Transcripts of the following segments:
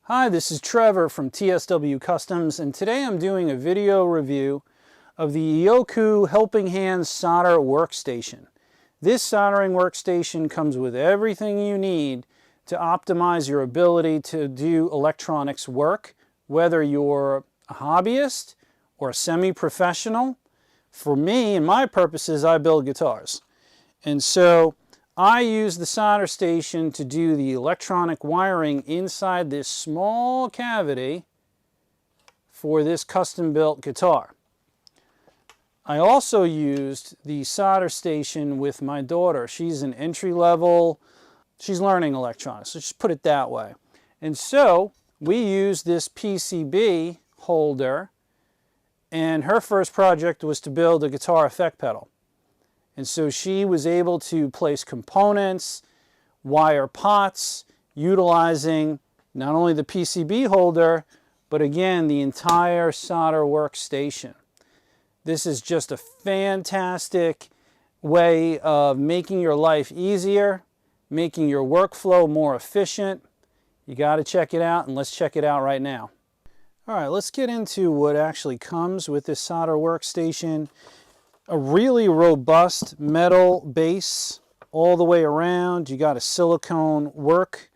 Hi, this is Trevor from TSWcustoms, and today I'm doing a video review of the Eooku Helping Hands Solder Workstation. This soldering workstation comes with everything you need to optimize your ability to do electronics work, whether you're a hobbyist or a semi-professional. For me and my purposes, I build guitars. And so I use the solder station to do the electronic wiring inside this small cavity for this custom-built guitar. I also used the solder station with my daughter. She's an entry-level, she's learning electronics, let's just put it that way. And so we used this PCB holder, and her first project was to build a guitar effect pedal. And so she was able to place components, wire pots, utilizing not only the PCB holder, but again, the entire solder workstation. This is just a fantastic way of making your life easier, making your workflow more efficient. You got to check it out, and let's check it out right now. All right, let's get into what actually comes with this solder workstation. A really robust metal base all the way around. You got a silicone work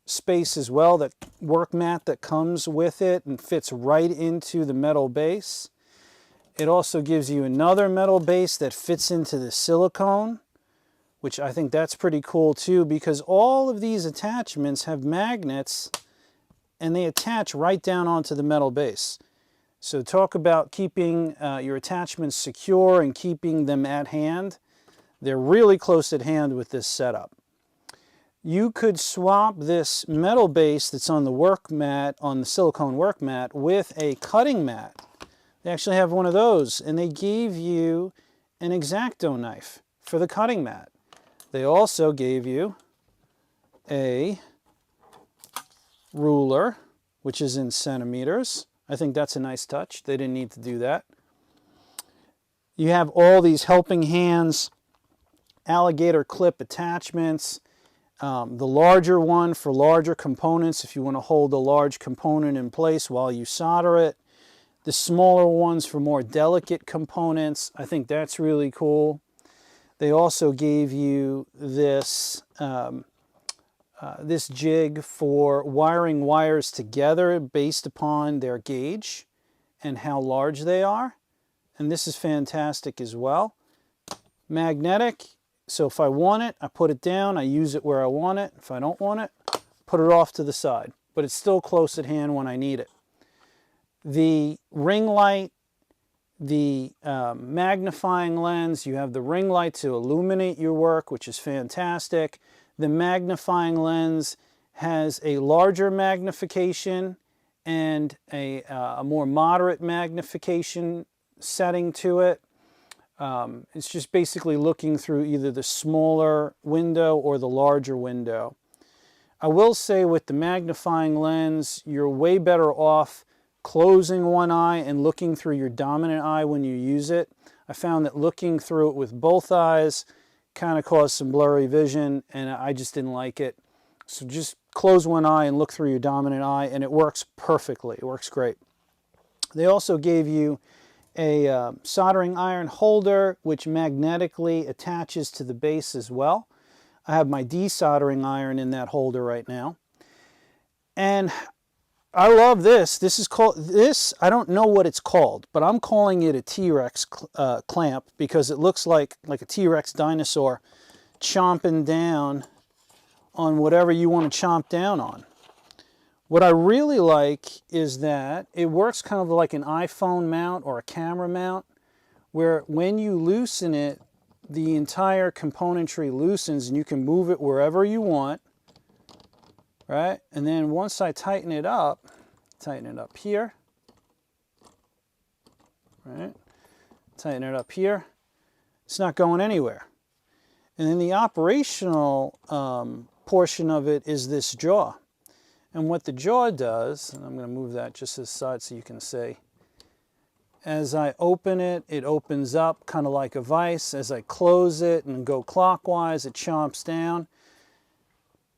space as well, that work mat that comes with it and fits right into the metal base. It also gives you another metal base that fits into the silicone, which I think that's pretty cool too, because all of these attachments have magnets and they attach right down onto the metal base. So talk about keeping your attachments secure and keeping them at hand. They're really close at hand with this setup. You could swap this metal base that's on the work mat, on the silicone work mat, with a cutting mat. They actually have one of those, and they gave you an X-Acto knife for the cutting mat. They also gave you a ruler, which is in centimeters. I think that's a nice touch. They didn't need to do that. You have all these helping hands, alligator clip attachments. The larger one for larger components, if you want to hold a large component in place while you solder it. The smaller ones for more delicate components. I think that's really cool. They also gave you this this jig for wiring wires together based upon their gauge and how large they are. And this is fantastic as well. Magnetic, so if I want it, I put it down, I use it where I want it. If I don't want it, put it off to the side. But it's still close at hand when I need it. The ring light, the magnifying lens, you have the ring light to illuminate your work, which is fantastic. The magnifying lens has a larger magnification and a more moderate magnification setting to it. It's just basically looking through either the smaller window or the larger window. I will say with the magnifying lens, you're way better off closing one eye and looking through your dominant eye when you use it. I found that looking through it with both eyes kind of caused some blurry vision, and I just didn't like it. So just close one eye and look through your dominant eye, and it works perfectly. It works great. They also gave you a soldering iron holder, which magnetically attaches to the base as well. I have my desoldering iron in that holder right now. And I love this. This is called, I don't know what it's called, but I'm calling it a T-Rex clamp because it looks like a T-Rex dinosaur chomping down on whatever you want to chomp down on. What I really like is that it works kind of like an iPhone mount or a camera mount, where when you loosen it, the entire componentry loosens and you can move it wherever you want. Right? And then once I tighten it up here, right? Tighten it up here, it's not going anywhere. And then the operational portion of it is this jaw. And what the jaw does, and I'm going to move that just this side so you can see. As I open it, it opens up kind of like a vise. As I close it and go clockwise, it chomps down.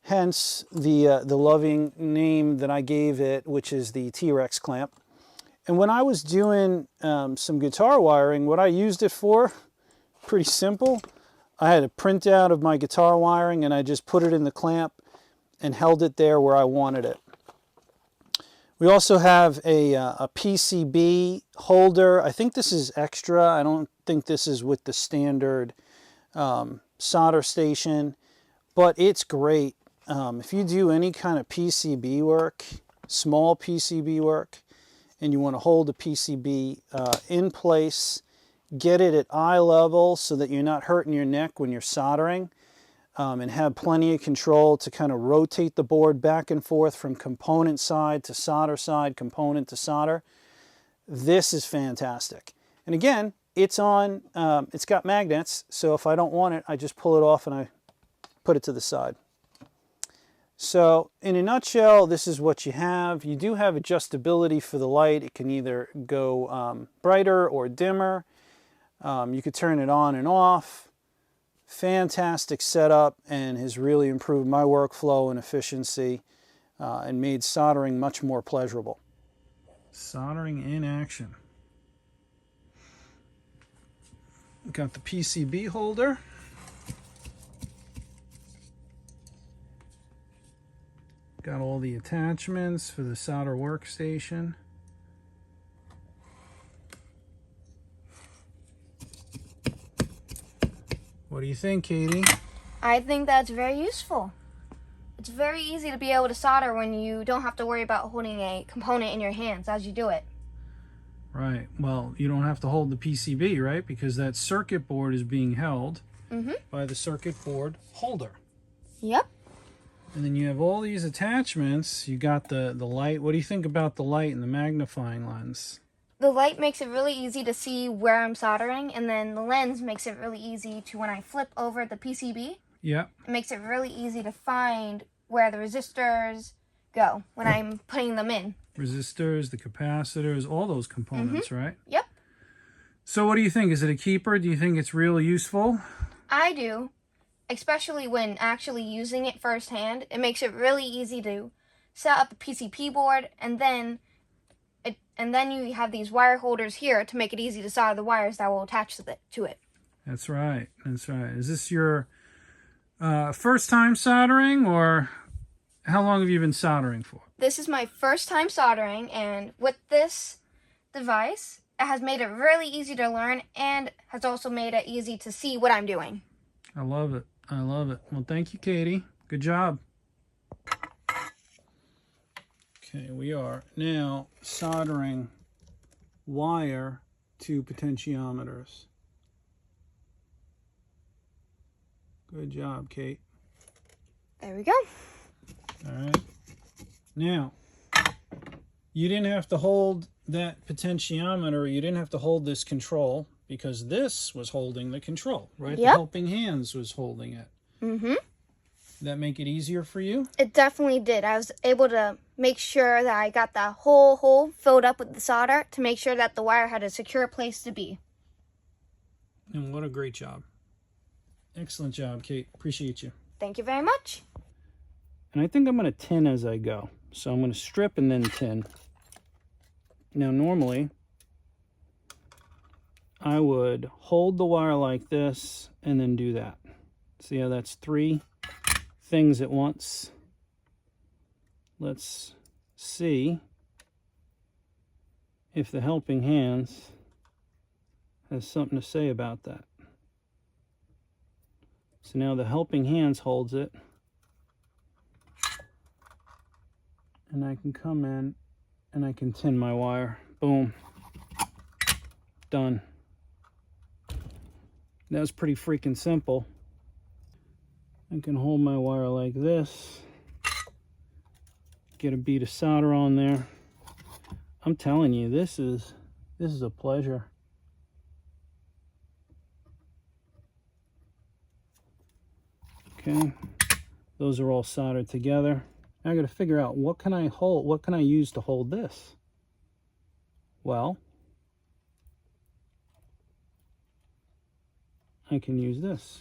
hence the loving name that I gave it, which is the T-Rex clamp. And when I was doing some guitar wiring, what I used it for, pretty simple. I had a printout of my guitar wiring and I just put it in the clamp and held it there where I wanted it. We also have a PCB holder. I think this is extra. I don't think this is with the standard solder station, but it's great. If you do any kind of PCB work, small PCB work, and you want to hold the PCB in place, get it at eye level so that you're not hurting your neck when you're soldering, and have plenty of control to kind of rotate the board back and forth from component side to solder side, component to solder. This is fantastic. And again, it's got magnets, so if I don't want it, I just pull it off and I put it to the side. So in a nutshell, this is what you have. You do have adjustability for the light. It can either go brighter or dimmer. You could turn it on and off. Fantastic setup, and has really improved my workflow and efficiency and made soldering much more pleasurable. Soldering in action. Got the PCB holder. Got all the attachments for the solder workstation. What do you think, Katie? I think that's very useful. It's very easy to be able to solder when you don't have to worry about holding a component in your hands as you do it. Right. Well, you don't have to hold the PCB, right? Because that circuit board is being held by the circuit board holder. Yep. And then you have all these attachments. You got the light. What do you think about the light and the magnifying lens? The light makes it really easy to see where I'm soldering, and then the lens makes it really easy to, when I flip over the PCB, Yep. it makes it really easy to find where the resistors go when I'm putting them in. Resistors, the capacitors, all those components, right? Yep. So what do you think? Is it a keeper? Do you think it's really useful? I do, especially when actually using it firsthand. It makes it really easy to set up the PCB board, and then you have these wire holders here to make it easy to solder the wires that will attach to it. That's right. That's right. Is this your first time soldering, or how long have you been soldering for? This is my first time soldering, and with this device, it has made it really easy to learn and has also made it easy to see what I'm doing. I love it. I love it. Well, thank you, Katie. Good job. Okay, we are now soldering wire to potentiometers. Good job, Kate. There we go. All right. Now, you didn't have to hold that potentiometer, you didn't have to hold this control, because this was holding the control, right? Yep. The helping hands was holding it. Mm-hmm. Did that make it easier for you? It definitely did. I was able to make sure that I got the whole hole filled up with the solder to make sure that the wire had a secure place to be. And what a great job. Excellent job, Kate. Appreciate you. Thank you very much. And I think I'm going to tin as I go. So I'm going to strip and then tin. Now normally, I would hold the wire like this and then do that. See how that's 3 things at once? Let's see if the helping hands has something to say about that. So now the helping hands holds it, and I can come in and I can tin my wire. Boom. Done. That was pretty freaking simple. I can hold my wire like this, get a bead of solder on there. I'm telling you, this is a pleasure. Okay, those are all soldered together. Now I got to figure out, what can I hold? What can I use to hold this? Well, I can use this.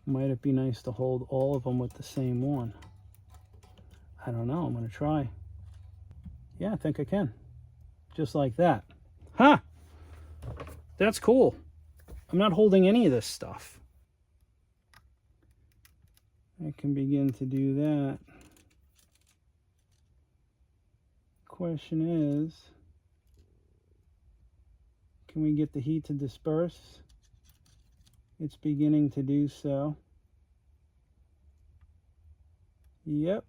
Might it be nice to hold all of them with the same one? I don't know. I'm going to try. Yeah, I think I can. Just like that. Huh! That's cool. I'm not holding any of this stuff. I can begin to do that. Question is, can we get the heat to disperse? It's beginning to do so. Yep.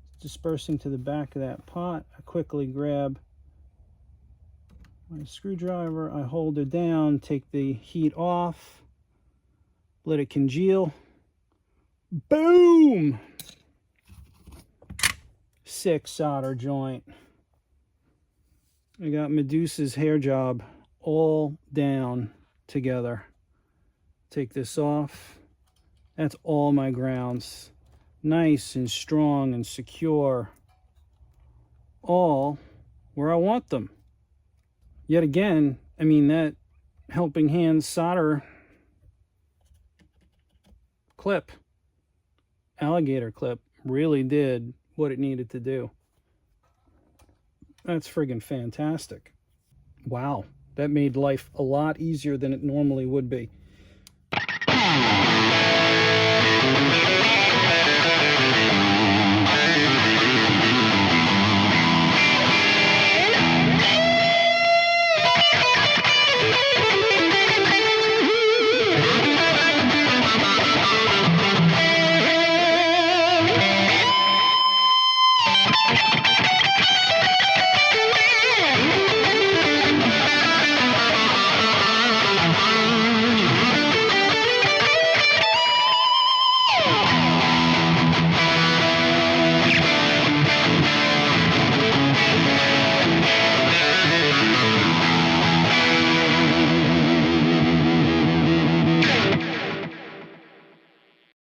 It's dispersing to the back of that pot. I quickly grab my screwdriver. I hold it down, take the heat off, let it congeal. Boom! Sick solder joint. I got Medusa's hair job all down together. Take this off. That's all my grounds. Nice and strong and secure. All where I want them. Yet again, I mean, that helping hand solder clip, alligator clip, really did what it needed to do. That's friggin' fantastic. Wow, that made life a lot easier than it normally would be.